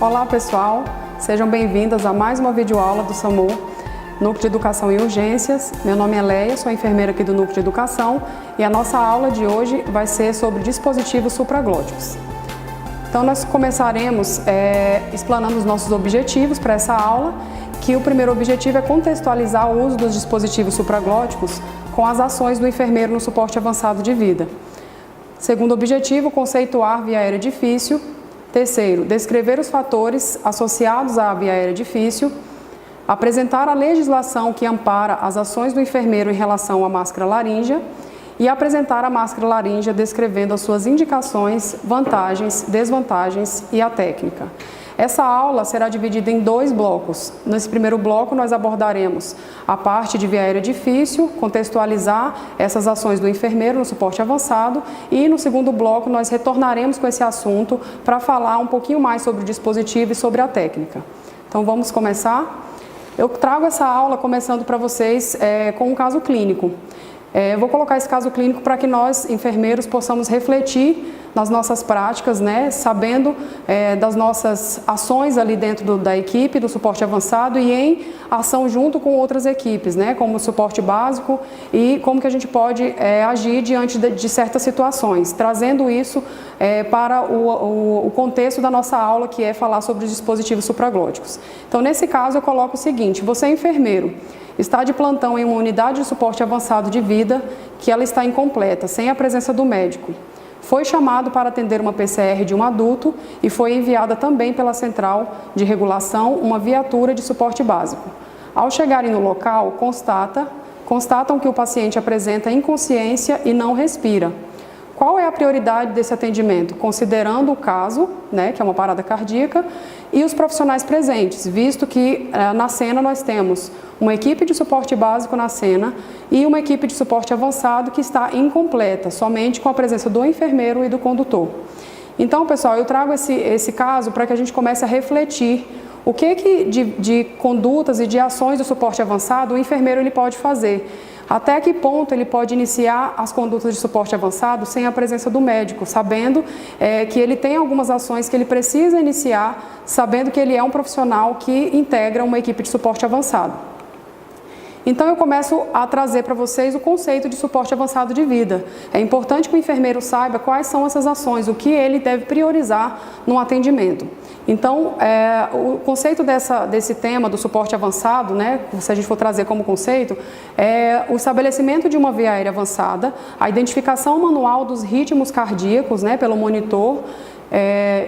Olá pessoal, sejam bem-vindas a mais uma videoaula do SAMU, Núcleo de Educação e Urgências. Meu nome é Leia, sou enfermeira aqui do Núcleo de Educação e a nossa aula de hoje vai ser sobre dispositivos supraglóticos. Então nós começaremos explanando os nossos objetivos para essa aula, que o primeiro objetivo é contextualizar o uso dos dispositivos supraglóticos com as ações do enfermeiro no suporte avançado de vida. Segundo objetivo, conceituar via aérea difícil. Terceiro, descrever os fatores associados à via aérea difícil, apresentar a legislação que ampara as ações do enfermeiro em relação à máscara laríngea e apresentar a máscara laríngea descrevendo as suas indicações, vantagens, desvantagens e a técnica. Essa aula será dividida em dois blocos. Nesse primeiro bloco nós abordaremos a parte de via aérea difícil, contextualizar essas ações do enfermeiro no suporte avançado e no segundo bloco nós retornaremos com esse assunto para falar um pouquinho mais sobre o dispositivo e sobre a técnica. Então vamos começar? Eu trago essa aula começando para vocês com um caso clínico. Eu vou colocar esse caso clínico para que nós, enfermeiros, possamos refletir nas nossas práticas, sabendo das nossas ações ali dentro da equipe, do suporte avançado e em ação junto com outras equipes, como o suporte básico e como que a gente pode agir diante de certas situações, trazendo isso para o contexto da nossa aula, que é falar sobre os dispositivos supraglóticos. Então, nesse caso, eu coloco o seguinte: você é enfermeiro, está de plantão em uma unidade de suporte avançado de vida que ela está incompleta, sem a presença do médico. Foi chamado para atender uma PCR de um adulto e foi enviada também pela central de regulação uma viatura de suporte básico. Ao chegarem no local, constatam que o paciente apresenta inconsciência e não respira. Qual é a prioridade desse atendimento? Considerando o caso, que é uma parada cardíaca, e os profissionais presentes, visto que na cena nós temos uma equipe de suporte básico na cena e uma equipe de suporte avançado que está incompleta, somente com a presença do enfermeiro e do condutor. Então, pessoal, eu trago esse caso para que a gente comece a refletir o que de condutas e de ações do suporte avançado o enfermeiro ele pode fazer. Até que ponto ele pode iniciar as condutas de suporte avançado sem a presença do médico, sabendo que ele tem algumas ações que ele precisa iniciar, sabendo que ele é um profissional que integra uma equipe de suporte avançado. Então eu começo a trazer para vocês o conceito de suporte avançado de vida. É importante que o enfermeiro saiba quais são essas ações, o que ele deve priorizar no atendimento. Então, o conceito desse tema do suporte avançado, se a gente for trazer como conceito, é o estabelecimento de uma via aérea avançada, a identificação manual dos ritmos cardíacos, pelo monitor,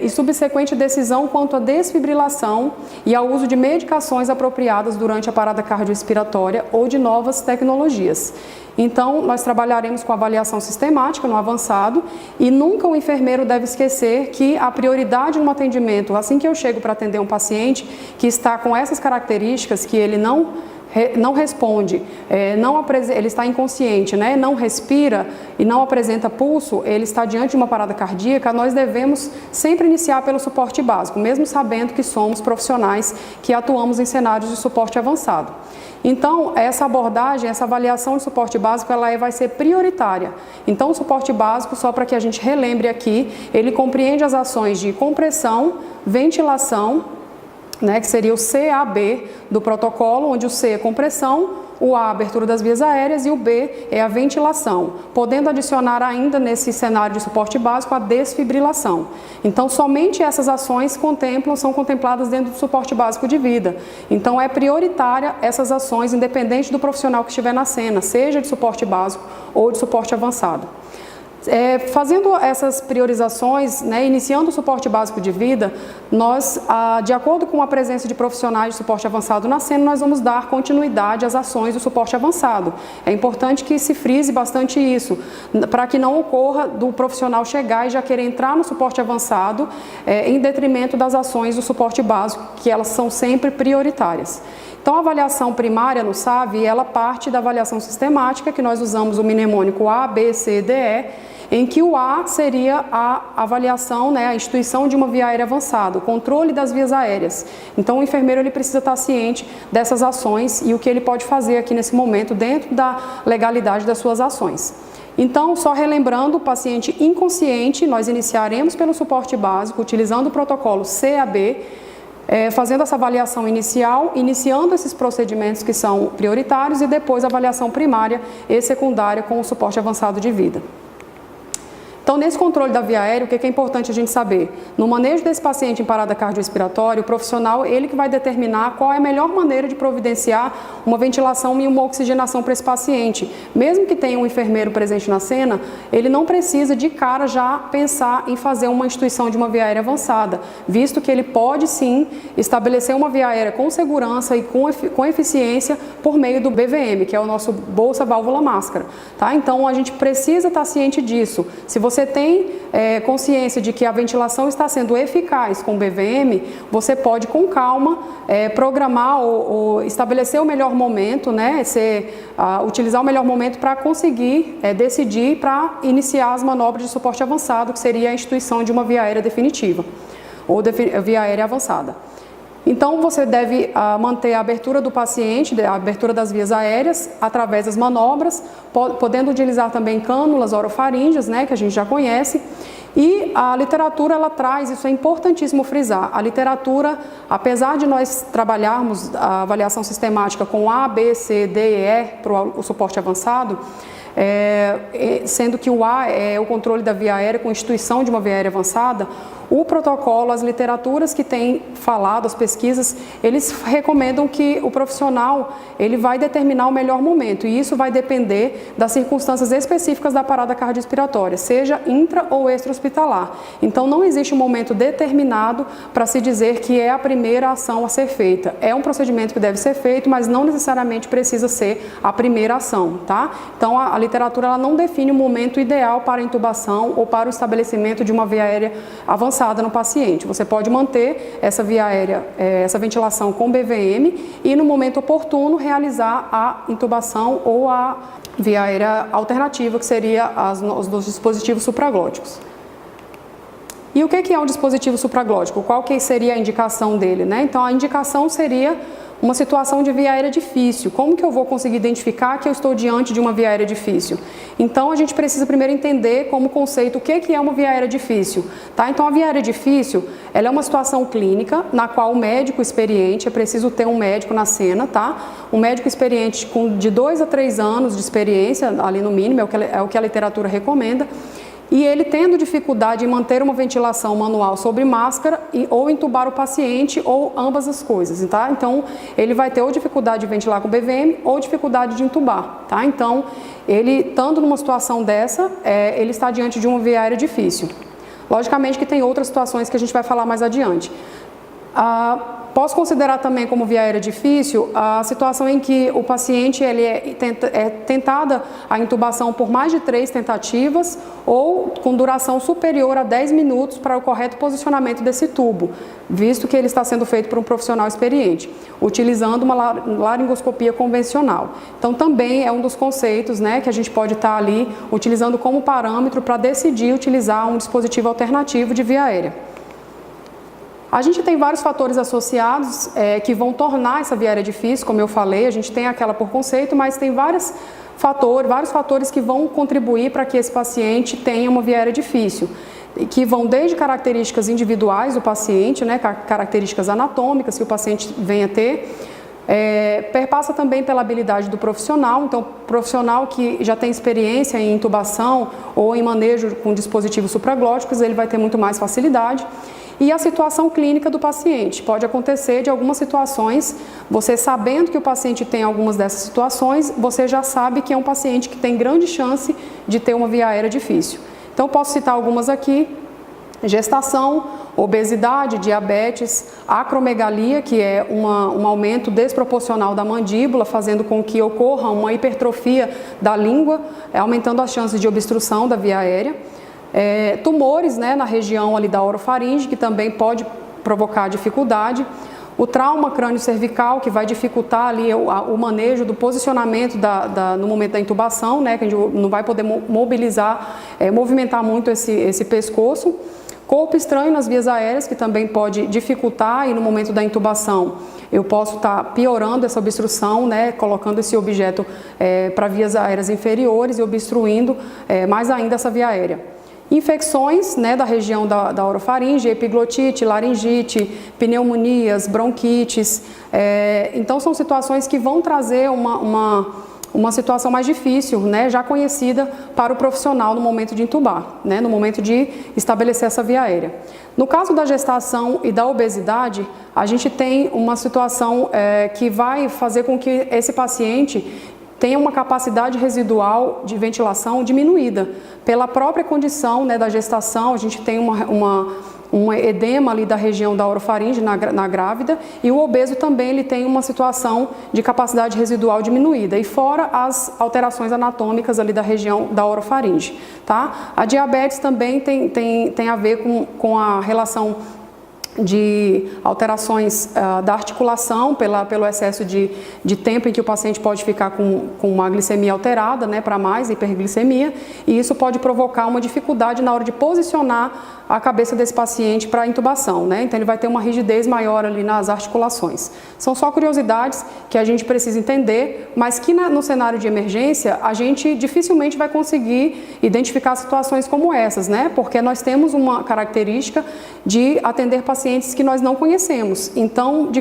e subsequente decisão quanto à desfibrilação e ao uso de medicações apropriadas durante a parada cardiorrespiratória ou de novas tecnologias. Então, nós trabalharemos com avaliação sistemática no avançado e nunca o enfermeiro deve esquecer que a prioridade no atendimento, assim que eu chego para atender um paciente que está com essas características, que ele não responde, ele está inconsciente, não respira e não apresenta pulso, ele está diante de uma parada cardíaca, nós devemos sempre iniciar pelo suporte básico, mesmo sabendo que somos profissionais que atuamos em cenários de suporte avançado. Então, essa abordagem, essa avaliação de suporte básico, ela vai ser prioritária. Então, o suporte básico, só para que a gente relembre aqui, ele compreende as ações de compressão, ventilação, que seria o CAB do protocolo, onde o C é compressão, o A, abertura das vias aéreas, e o B é a ventilação, podendo adicionar ainda nesse cenário de suporte básico a desfibrilação. Então, somente essas ações são contempladas dentro do suporte básico de vida. Então, é prioritária essas ações, independente do profissional que estiver na cena, seja de suporte básico ou de suporte avançado. Fazendo essas priorizações, iniciando o suporte básico de vida, nós, de acordo com a presença de profissionais de suporte avançado na cena, nós vamos dar continuidade às ações do suporte avançado. É importante que se frise bastante isso, para que não ocorra do profissional chegar e já querer entrar no suporte avançado em detrimento das ações do suporte básico, que elas são sempre prioritárias. Então, a avaliação primária no SAV, ela parte da avaliação sistemática, que nós usamos o mnemônico A, B, C, D, E, em que o A seria a avaliação, a instituição de uma via aérea avançada, o controle das vias aéreas. Então, o enfermeiro ele precisa estar ciente dessas ações e o que ele pode fazer aqui nesse momento dentro da legalidade das suas ações. Então, só relembrando, o paciente inconsciente, nós iniciaremos pelo suporte básico, utilizando o protocolo CAB, fazendo essa avaliação inicial, iniciando esses procedimentos que são prioritários e depois a avaliação primária e secundária com o suporte avançado de vida. Então, nesse controle da via aérea, o que é importante a gente saber? No manejo desse paciente em parada cardiorrespiratória, o profissional, ele que vai determinar qual é a melhor maneira de providenciar uma ventilação e uma oxigenação para esse paciente. Mesmo que tenha um enfermeiro presente na cena, ele não precisa de cara já pensar em fazer uma instituição de uma via aérea avançada, visto que ele pode sim estabelecer uma via aérea com segurança e com eficiência por meio do BVM, que é o nosso bolsa válvula máscara. Tá? Então, a gente precisa estar ciente disso. Se você tem consciência de que a ventilação está sendo eficaz com o BVM, você pode com calma programar ou estabelecer o melhor momento, né, utilizar o melhor momento para conseguir decidir para iniciar as manobras de suporte avançado, que seria a instituição de uma via aérea definitiva ou via aérea avançada. Então, você deve manter a abertura do paciente, a abertura das vias aéreas, através das manobras, podendo utilizar também cânulas orofaríngeas, né, que a gente já conhece. E a literatura, ela traz, isso é importantíssimo frisar, a literatura, apesar de nós trabalharmos a avaliação sistemática com A, B, C, D e E para o suporte avançado, sendo que o A é o controle da via aérea com instituição de uma via aérea avançada, o protocolo, as literaturas que têm falado, as pesquisas, eles recomendam que o profissional ele vai determinar o melhor momento e isso vai depender das circunstâncias específicas da parada cardiorrespiratória, seja intra ou extra-hospitalar. Então não existe um momento determinado para se dizer que é a primeira ação a ser feita. É um procedimento que deve ser feito, mas não necessariamente precisa ser a primeira ação, tá? Então a literatura ela não define o momento ideal para a intubação ou para o estabelecimento de uma via aérea avançada no paciente. Você pode manter essa via aérea, essa ventilação com BVM e no momento oportuno realizar a intubação ou a via aérea alternativa, que seria os dispositivos supraglóticos. E o que é um dispositivo supraglótico? Qual que seria a indicação dele, né? Então a indicação seria uma situação de via aérea difícil. Como que eu vou conseguir identificar que eu estou diante de uma via aérea difícil? Então, a gente precisa primeiro entender como conceito o que é uma via aérea difícil. Tá? Então, a via aérea difícil, ela é uma situação clínica na qual o médico experiente, é preciso ter um médico na cena, tá? Um médico experiente de 2 a 3 anos de experiência, ali no mínimo, é o que a literatura recomenda, e ele tendo dificuldade em manter uma ventilação manual sobre máscara ou entubar o paciente ou ambas as coisas, tá? Então, ele vai ter ou dificuldade de ventilar com BVM ou dificuldade de entubar, tá? Então, ele, estando numa situação dessa, ele está diante de uma via aérea difícil. Logicamente que tem outras situações que a gente vai falar mais adiante. Posso considerar também como via aérea difícil a situação em que o paciente ele é tentada a intubação por mais de 3 tentativas ou com duração superior a 10 minutos para o correto posicionamento desse tubo, visto que ele está sendo feito por um profissional experiente, utilizando uma laringoscopia convencional. Então também é um dos conceitos, né, que a gente pode estar ali utilizando como parâmetro para decidir utilizar um dispositivo alternativo de via aérea. A gente tem vários fatores associados que vão tornar essa via aérea difícil, como eu falei, a gente tem aquela por conceito, mas tem vários fatores que vão contribuir para que esse paciente tenha uma via aérea difícil, que vão desde características individuais do paciente, né, características anatômicas que o paciente venha a ter, perpassa também pela habilidade do profissional, então profissional que já tem experiência em intubação ou em manejo com dispositivos supraglóticos, ele vai ter muito mais facilidade. E a situação clínica do paciente. Pode acontecer de algumas situações, você sabendo que o paciente tem algumas dessas situações, você já sabe que é um paciente que tem grande chance de ter uma via aérea difícil. Então, posso citar algumas aqui: gestação, obesidade, diabetes, acromegalia, que é um aumento desproporcional da mandíbula, fazendo com que ocorra uma hipertrofia da língua, aumentando as chances de obstrução da via aérea. Tumores, né, na região ali da orofaringe, que também pode provocar dificuldade. O trauma crânio-cervical, que vai dificultar ali o manejo do posicionamento no momento da intubação, né, que a gente não vai poder movimentar muito esse pescoço. Corpo estranho nas vias aéreas, que também pode dificultar e no momento da intubação eu posso estar piorando essa obstrução, né, colocando esse objeto para vias aéreas inferiores e obstruindo mais ainda essa via aérea. Infecções, né, da região da orofaringe, epiglotite, laringite, pneumonias, bronquites. Então, são situações que vão trazer uma situação mais difícil, né, já conhecida para o profissional no momento de intubar, né, no momento de estabelecer essa via aérea. No caso da gestação e da obesidade, a gente tem uma situação que vai fazer com que esse paciente tenha uma capacidade residual de ventilação diminuída. Pela própria condição, né, da gestação, a gente tem um edema ali da região da orofaringe na grávida, e o obeso também ele tem uma situação de capacidade residual diminuída, e fora as alterações anatômicas ali da região da orofaringe, tá? A diabetes também tem a ver com a relação de alterações da articulação pelo excesso de tempo em que o paciente pode ficar com uma glicemia alterada, né, para mais, hiperglicemia, e isso pode provocar uma dificuldade na hora de posicionar a cabeça desse paciente para intubação, né? Então ele vai ter uma rigidez maior ali nas articulações. São só curiosidades que a gente precisa entender, mas que no cenário de emergência a gente dificilmente vai conseguir identificar situações como essas, né? Porque nós temos uma característica de atender pacientes que nós não conhecemos. Então,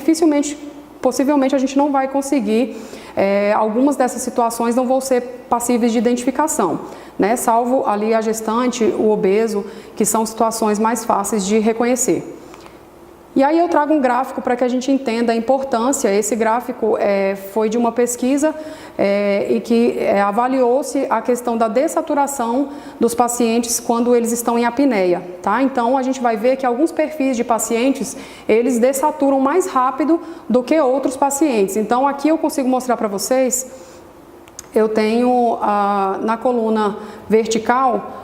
possivelmente a gente não vai conseguir, algumas dessas situações não vão ser passíveis de identificação, né? Salvo ali a gestante, o obeso, que são situações mais fáceis de reconhecer. E aí eu trago um gráfico para que a gente entenda a importância. Esse gráfico foi de uma pesquisa e que avaliou-se a questão da dessaturação dos pacientes quando eles estão em apneia, tá? Então a gente vai ver que alguns perfis de pacientes, eles dessaturam mais rápido do que outros pacientes. Então aqui eu consigo mostrar para vocês, eu tenho na coluna vertical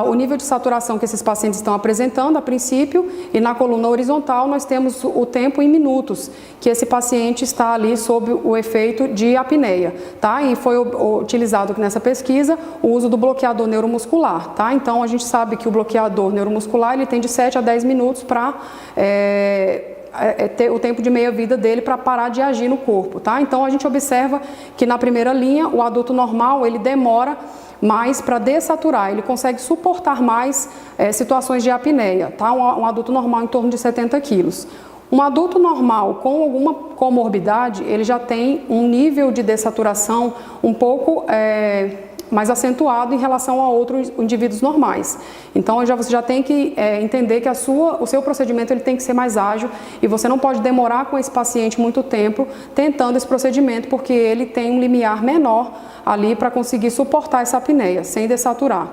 o nível de saturação que esses pacientes estão apresentando a princípio, e na coluna horizontal nós temos o tempo em minutos que esse paciente está ali sob o efeito de apneia, tá? E foi utilizado nessa pesquisa o uso do bloqueador neuromuscular, tá? Então a gente sabe que o bloqueador neuromuscular ele tem de 7 a 10 minutos para ter o tempo de meia-vida dele para parar de agir no corpo, tá? Então a gente observa que na primeira linha o adulto normal ele demora mais para dessaturar, ele consegue suportar mais situações de apneia, tá? Um adulto normal em torno de 70 quilos. Um adulto normal com alguma comorbidade, ele já tem um nível de dessaturação um pouco mais acentuado em relação a outros indivíduos normais. Então você já tem que entender que o seu procedimento ele tem que ser mais ágil, e você não pode demorar com esse paciente muito tempo tentando esse procedimento, porque ele tem um limiar menor ali para conseguir suportar essa apneia sem dessaturar.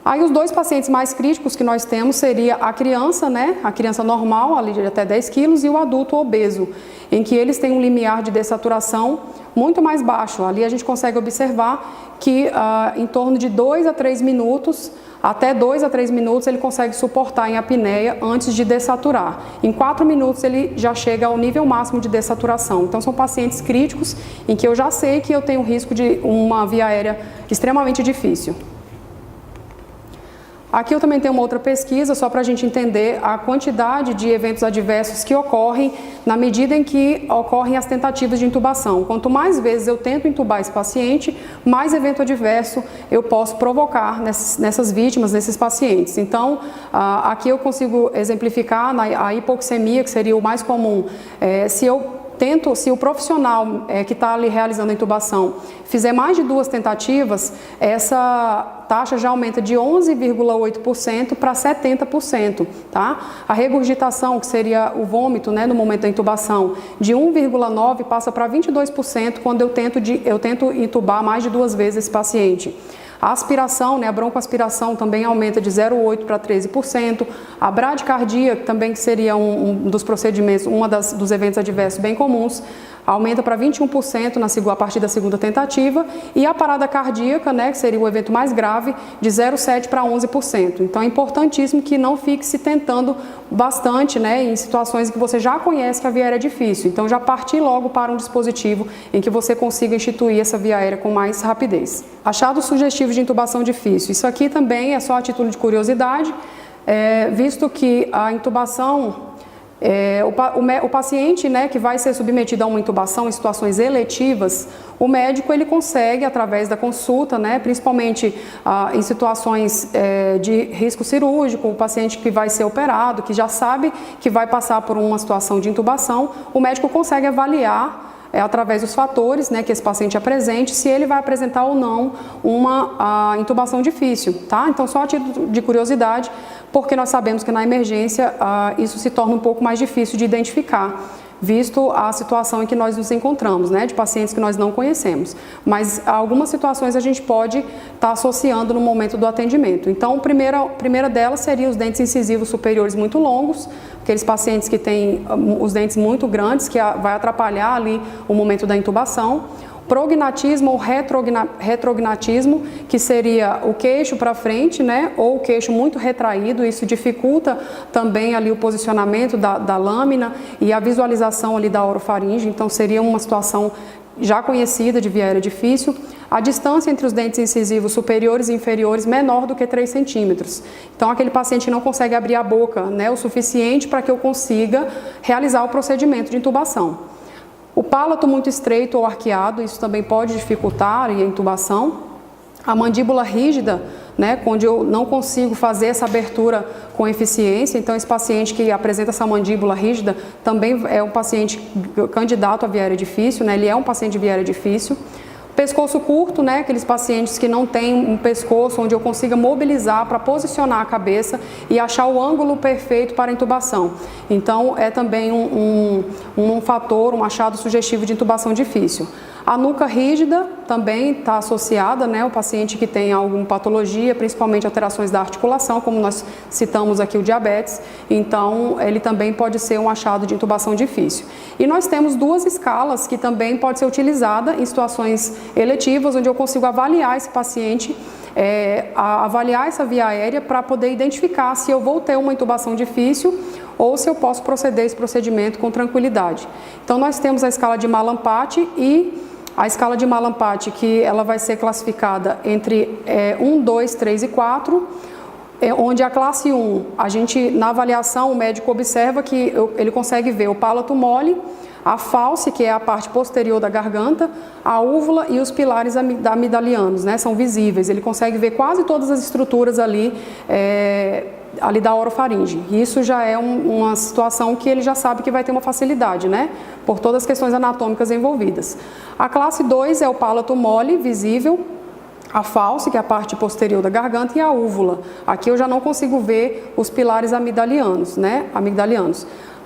Aí os dois pacientes mais críticos que nós temos seria a criança, né? A criança normal, ali de até 10 quilos, e o adulto obeso, em que eles têm um limiar de dessaturação muito mais baixo. Ali a gente consegue observar que em torno de 2 a 3 minutos, até 2 a 3 minutos ele consegue suportar em apneia antes de dessaturar. Em 4 minutos ele já chega ao nível máximo de dessaturação. Então são pacientes críticos em que eu já sei que eu tenho risco de uma via aérea extremamente difícil. Aqui eu também tenho uma outra pesquisa, só para a gente entender a quantidade de eventos adversos que ocorrem na medida em que ocorrem as tentativas de intubação. Quanto mais vezes eu tento intubar esse paciente, mais evento adverso eu posso provocar nessas vítimas, nesses pacientes. Então, aqui eu consigo exemplificar a hipoxemia, que seria o mais comum. Se o profissional que está ali realizando a intubação fizer mais de 2 tentativas, essa taxa já aumenta de 11,8% para 70%, tá? A regurgitação, que seria o vômito, né, no momento da intubação, de 1,9% passa para 22% quando eu tento intubar mais de 2 vezes esse paciente. A aspiração, né, a broncoaspiração também aumenta de 0,8% para 13%. A bradicardia, também que seria um dos procedimentos, dos eventos adversos bem comuns, aumenta para 21% a partir da segunda tentativa. E a parada cardíaca, né, que seria o evento mais grave, de 0,7% para 11%. Então é importantíssimo que não fique se tentando bastante, né, em situações em que você já conhece que a via aérea é difícil. Então já partir logo para um dispositivo em que você consiga instituir essa via aérea com mais rapidez. Achado sugestivo de intubação difícil. Isso aqui também é só a título de curiosidade, visto que a intubação O paciente, né, que vai ser submetido a uma intubação em situações eletivas, o médico ele consegue, através da consulta, né, principalmente em situações de risco cirúrgico, o paciente que vai ser operado, que já sabe que vai passar por uma situação de intubação, o médico consegue avaliar através dos fatores, né, que esse paciente apresente, se ele vai apresentar ou não uma intubação difícil, tá? Então, só a título de curiosidade, porque nós sabemos que na emergência isso se torna um pouco mais difícil de identificar, visto a situação em que nós nos encontramos, né, de pacientes que nós não conhecemos. Mas algumas situações a gente pode estar associando no momento do atendimento. Então, a primeira delas seria os dentes incisivos superiores muito longos, aqueles pacientes que têm os dentes muito grandes, que vai atrapalhar ali o momento da intubação. Prognatismo ou retrognatismo, que seria o queixo para frente, né, ou o queixo muito retraído, isso dificulta também ali o posicionamento da lâmina e a visualização ali da orofaringe, então seria uma situação já conhecida de via aérea difícil. A distância entre os dentes incisivos superiores e inferiores menor do que 3 centímetros. Então, aquele paciente não consegue abrir a boca, né, o suficiente para que eu consiga realizar o procedimento de intubação. O palato muito estreito ou arqueado, isso também pode dificultar a intubação. A mandíbula rígida, né, onde eu não consigo fazer essa abertura com eficiência, então esse paciente que apresenta essa mandíbula rígida também é um paciente candidato a via aérea difícil, né, ele é um paciente de via aérea difícil. Pescoço curto, né, aqueles pacientes que não têm um pescoço onde eu consiga mobilizar para posicionar a cabeça e achar o ângulo perfeito para a intubação. Então, é também um fator, um achado sugestivo de intubação difícil. A nuca rígida também está associada, né, ao paciente que tem alguma patologia, principalmente alterações da articulação, como nós citamos aqui o diabetes, então ele também pode ser um achado de intubação difícil. E nós temos 2 escalas que também pode ser utilizada em situações eletivas, onde eu consigo avaliar esse paciente, avaliar essa via aérea para poder identificar se eu vou ter uma intubação difícil ou se eu posso proceder esse procedimento com tranquilidade. Então, nós temos a escala de Mallampati e a escala de Mallampati, que ela vai ser classificada entre 1, 2, 3 e 4, onde a classe 1, na avaliação, o médico observa que ele consegue ver o palato mole, a falce, que é a parte posterior da garganta, a úvula e os pilares amidalianos, né, são visíveis. Ele consegue ver quase todas as estruturas ali da orofaringe. Isso já é uma situação que ele já sabe que vai ter uma facilidade, né, por todas as questões anatômicas envolvidas. A classe 2 é o palato mole, visível, a falce, que é a parte posterior da garganta, e a úvula. Aqui eu já não consigo ver os pilares amidalianos, né,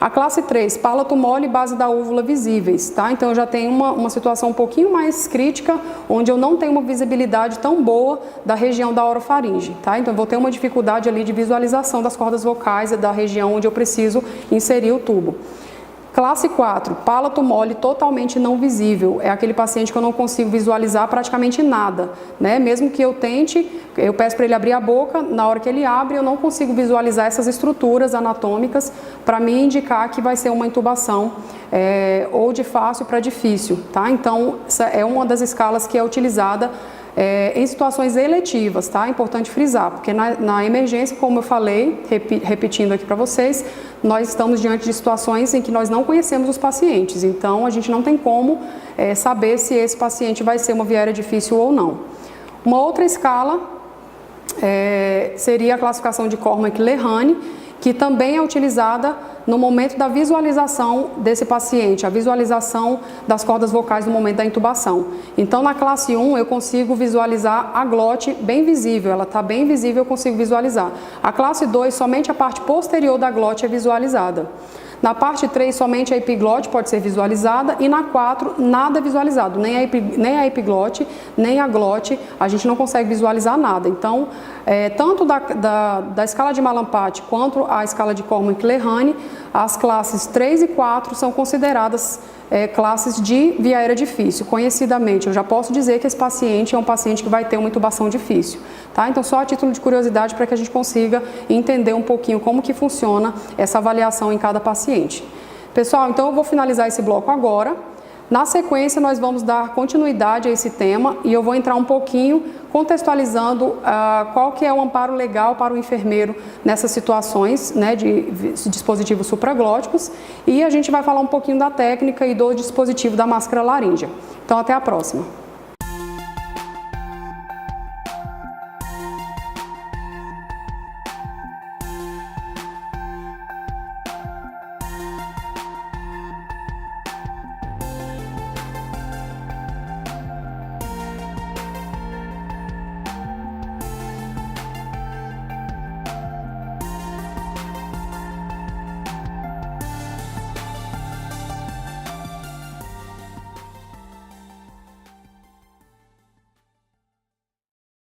A classe 3, palato mole e base da úvula visíveis, tá? Então eu já tenho uma situação um pouquinho mais crítica, onde eu não tenho uma visibilidade tão boa da região da orofaringe, tá? Então eu vou ter uma dificuldade ali de visualização das cordas vocais da região onde eu preciso inserir o tubo. Classe 4, palato mole totalmente não visível, é aquele paciente que eu não consigo visualizar praticamente nada, né? Mesmo que eu tente, eu peço para ele abrir a boca, na hora que ele abre eu não consigo visualizar essas estruturas anatômicas para me indicar que vai ser uma intubação ou de fácil para difícil, tá? Então, essa é uma das escalas que é utilizada em situações eletivas, tá? É importante frisar, porque na emergência, como eu falei, repetindo aqui para vocês, nós estamos diante de situações em que nós não conhecemos os pacientes, então a gente não tem como saber se esse paciente vai ser uma via aérea difícil ou não. Uma outra escala seria a classificação de Cormack-Lehane, que também é utilizada no momento da visualização desse paciente, a visualização das cordas vocais no momento da intubação. Então, na classe 1, eu consigo visualizar a glote bem visível, ela está bem visível, eu consigo visualizar. A classe 2, somente a parte posterior da glote é visualizada. Na parte 3, somente a epiglote pode ser visualizada e na 4, nada é visualizado, nem a epiglote, nem a glote, a gente não consegue visualizar nada. Então, tanto da escala de Mallampati quanto a escala de Cormack-Lehane, as classes 3 e 4 são consideradas classes de via aérea difícil. Conhecidamente, eu já posso dizer que esse paciente é um paciente que vai ter uma intubação difícil, tá? Então, só a título de curiosidade para que a gente consiga entender um pouquinho como que funciona essa avaliação em cada paciente. Pessoal, então eu vou finalizar esse bloco agora. Na sequência, nós vamos dar continuidade a esse tema e eu vou entrar um pouquinho contextualizando qual que é o amparo legal para o enfermeiro nessas situações, né, de dispositivos supraglóticos, e a gente vai falar um pouquinho da técnica e do dispositivo da máscara laríngea. Então, até a próxima.